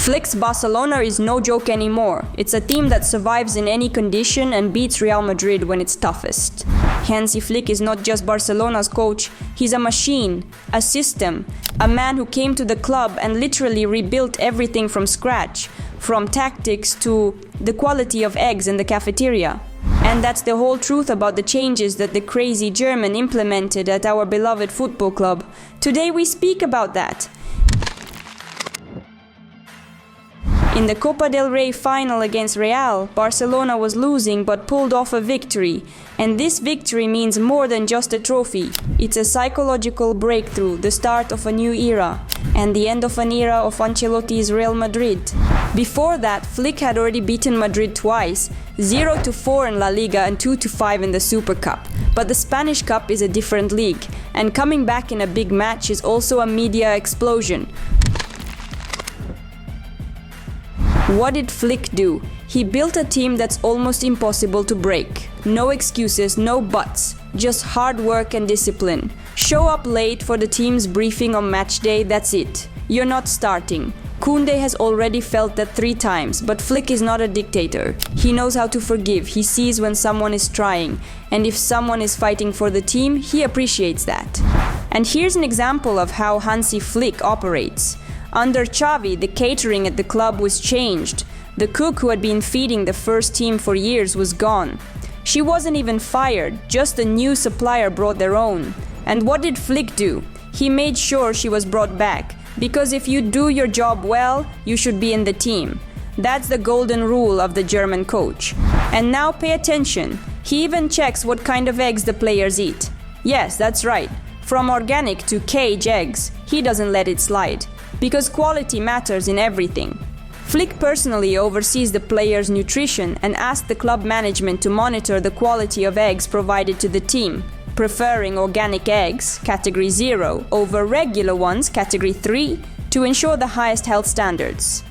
Flick's Barcelona is no joke anymore. It's a team that survives in any condition and beats Real Madrid when it's toughest. Hansi Flick is not just Barcelona's coach, he's a machine, a system, a man who came to the club and literally rebuilt everything from scratch, from tactics to the quality of eggs in the cafeteria. And that's the whole truth about the changes that the crazy German implemented at our beloved football club. Today we speak about that. In the Copa del Rey final against Real, Barcelona was losing but pulled off a victory. And this victory means more than just a trophy. It's a psychological breakthrough, the start of a new era, and the end of an era of Ancelotti's Real Madrid. Before that, Flick had already beaten Madrid twice, 0-4 in La Liga and 2-5 in the Super Cup. But the Spanish Cup is a different league, and coming back in a big match is also a media explosion. What did Flick do? He built a team that's almost impossible to break. No excuses, no buts, just hard work and discipline. Show up late for the team's briefing on match day, that's it. You're not starting. Koundé has already felt that 3 times, but Flick is not a dictator. He knows how to forgive, he sees when someone is trying, and if someone is fighting for the team, he appreciates that. And here's an example of how Hansi Flick operates. Under Xavi, the catering at the club was changed. The cook who had been feeding the first team for years was gone. She wasn't even fired, just a new supplier brought their own. And what did Flick do? He made sure she was brought back, because if you do your job well, you should be in the team. That's the golden rule of the German coach. And now pay attention. He even checks what kind of eggs the players eat. Yes, that's right. From organic to cage eggs, he doesn't let it slide. Because quality matters in everything. Flick personally oversees the players' nutrition and asks the club management to monitor the quality of eggs provided to the team, preferring organic eggs, category 0, over regular ones, category 3, to ensure the highest health standards.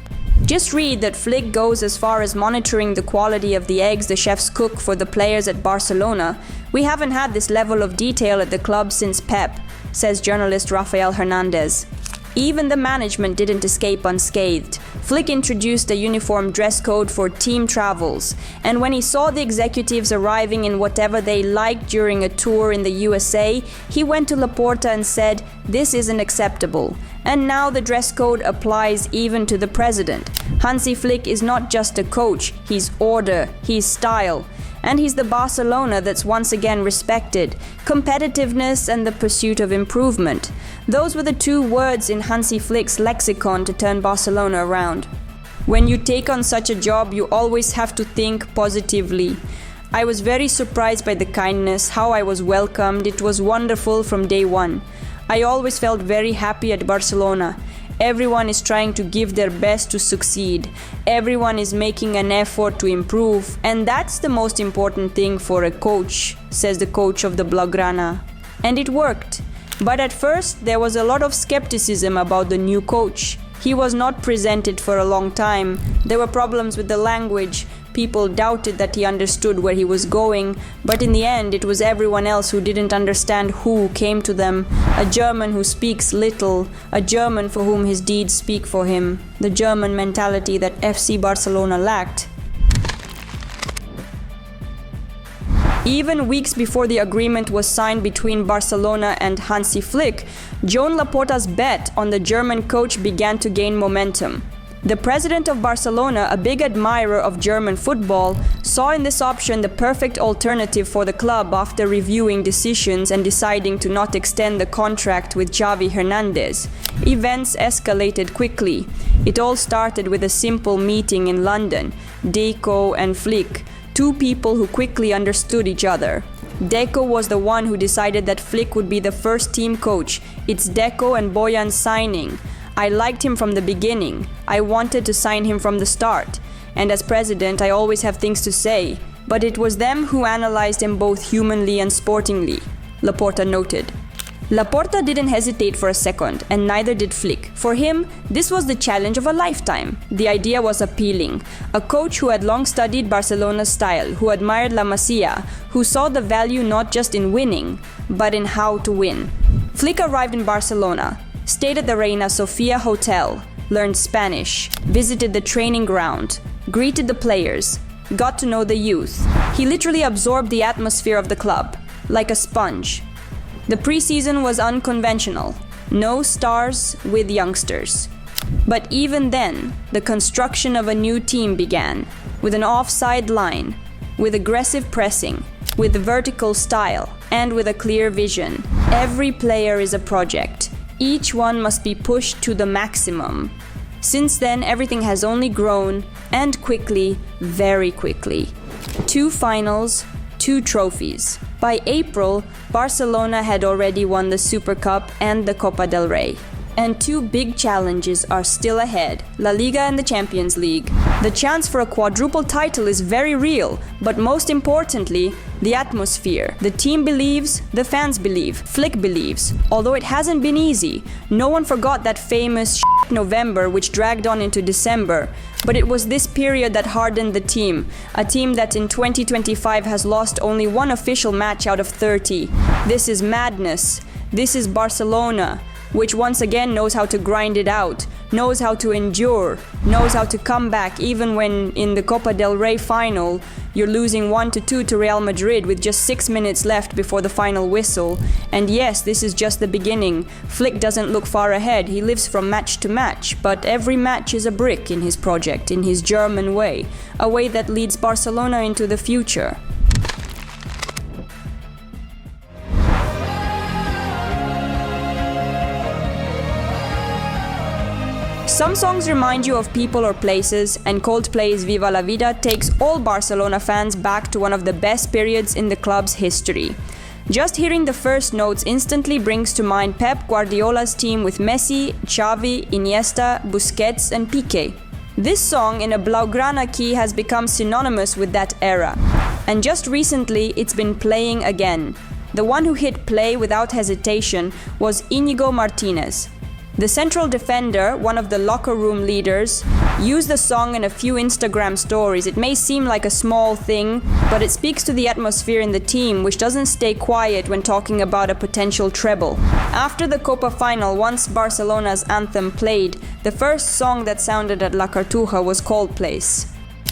Just read that Flick goes as far as monitoring the quality of the eggs the chefs cook for the players at Barcelona. We haven't had this level of detail at the club since Pep, says journalist Rafael Hernandez. Even the management didn't escape unscathed. Flick introduced a uniform dress code for team travels, and when he saw the executives arriving in whatever they liked during a tour in the USA, he went to Laporta and said, "This isn't acceptable." And now the dress code applies even to the president. Hansi Flick is not just a coach, he's order, he's style. And he's the Barcelona that's once again respected, competitiveness and the pursuit of improvement. Those were the 2 words in Hansi Flick's lexicon to turn Barcelona around. When you take on such a job, you always have to think positively. I was very surprised by the kindness, how I was welcomed. It was wonderful from day one. I always felt very happy at Barcelona. Everyone is trying to give their best to succeed. Everyone is making an effort to improve. And that's the most important thing for a coach, says the coach of the Blaugrana. And it worked. But at first, there was a lot of skepticism about the new coach. He was not presented for a long time. There were problems with the language. People doubted that he understood where he was going, but in the end it was everyone else who didn't understand who came to them. A German who speaks little, a German for whom his deeds speak for him. The German mentality that FC Barcelona lacked. Even weeks before the agreement was signed between Barcelona and Hansi Flick, Joan Laporta's bet on the German coach began to gain momentum. The president of Barcelona, a big admirer of German football, saw in this option the perfect alternative for the club after reviewing decisions and deciding to not extend the contract with Xavi Hernandez. Events escalated quickly. It all started with a simple meeting in London, Deco and Flick, 2 people who quickly understood each other. Deco was the one who decided that Flick would be the first team coach. It's Deco and Boyan's signing. I liked him from the beginning. I wanted to sign him from the start. And as president, I always have things to say. But it was them who analyzed him both humanly and sportingly, Laporta noted. Laporta didn't hesitate for a second, and neither did Flick. For him, this was the challenge of a lifetime. The idea was appealing. A coach who had long studied Barcelona's style, who admired La Masia, who saw the value not just in winning, but in how to win. Flick arrived in Barcelona, stayed at the Reina Sofia Hotel, learned Spanish, visited the training ground, greeted the players, got to know the youth. He literally absorbed the atmosphere of the club, like a sponge. The preseason was unconventional. No stars with youngsters. But even then, the construction of a new team began, with an offside line, with aggressive pressing, with vertical style, and with a clear vision. Every player is a project. Each one must be pushed to the maximum. Since then, everything has only grown, and quickly, very quickly. 2 finals, 2 trophies. By April, Barcelona had already won the Super Cup and the Copa del Rey. And 2 big challenges are still ahead, La Liga and the Champions League. The chance for a quadruple title is very real, but most importantly, the atmosphere. The team believes, the fans believe, Flick believes. Although it hasn't been easy, no one forgot that famous November which dragged on into December. But it was this period that hardened the team, a team that in 2025 has lost only 1 official match out of 30. This is madness. This is Barcelona, which once again knows how to grind it out, knows how to endure, knows how to come back even when in the Copa del Rey final you're losing 1-2 to Real Madrid with just 6 minutes left before the final whistle. And yes, this is just the beginning. Flick doesn't look far ahead, he lives from match to match, but every match is a brick in his project, in his German way, a way that leads Barcelona into the future. Some songs remind you of people or places, and Coldplay's Viva la Vida takes all Barcelona fans back to one of the best periods in the club's history. Just hearing the first notes instantly brings to mind Pep Guardiola's team with Messi, Xavi, Iniesta, Busquets and Piqué. This song in a Blaugrana key has become synonymous with that era. And just recently it's been playing again. The one who hit play without hesitation was Íñigo Martínez. The central defender, one of the locker room leaders, used the song in a few Instagram stories. It may seem like a small thing, but it speaks to the atmosphere in the team, which doesn't stay quiet when talking about a potential treble. After the Copa final, once Barcelona's anthem played, the first song that sounded at La Cartuja was Coldplay's.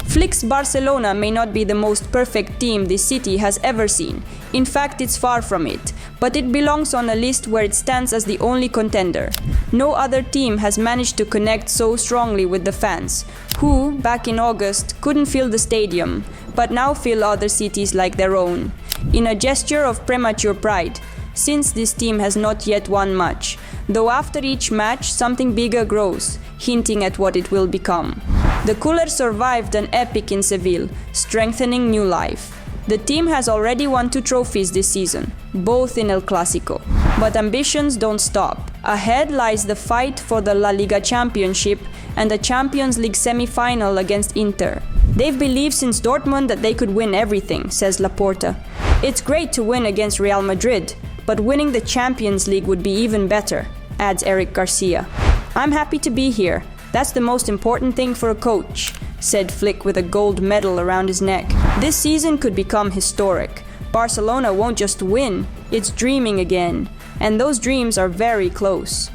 Flick's Barcelona may not be the most perfect team this city has ever seen. In fact, it's far from it. But it belongs on a list where it stands as the only contender. No other team has managed to connect so strongly with the fans, who, back in August, couldn't feel the stadium, but now feel other cities like their own. In a gesture of premature pride, since this team has not yet won much, though after each match something bigger grows, hinting at what it will become. The CULES survived an epic in Seville, strengthening new life. The team has already won 2 trophies this season, both in El Clásico. But ambitions don't stop. Ahead lies the fight for the La Liga championship and the Champions League semi-final against Inter. They've believed since Dortmund that they could win everything, says Laporta. It's great to win against Real Madrid, but winning the Champions League would be even better, adds Eric Garcia. I'm happy to be here. That's the most important thing for a coach, said Flick with a gold medal around his neck. This season could become historic. Barcelona won't just win, it's dreaming again. And those dreams are very close.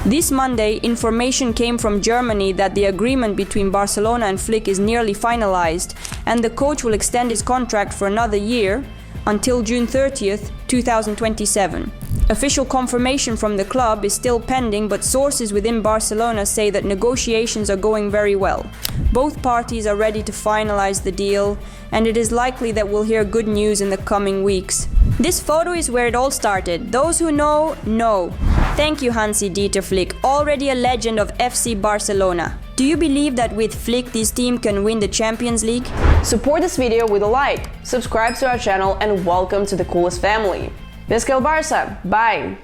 This Monday, information came from Germany that the agreement between Barcelona and Flick is nearly finalized, and the coach will extend his contract for another year, until June 30th, 2027. Official confirmation from the club is still pending, but sources within Barcelona say that negotiations are going very well. Both parties are ready to finalize the deal, and it is likely that we'll hear good news in the coming weeks. This photo is where it all started. Those who know, know. Thank you, Hansi Flick, already a legend of FC Barcelona. Do you believe that with Flick this team can win the Champions League? Support this video with a like, subscribe to our channel and welcome to the CULES family. Visca el Barça! Bye!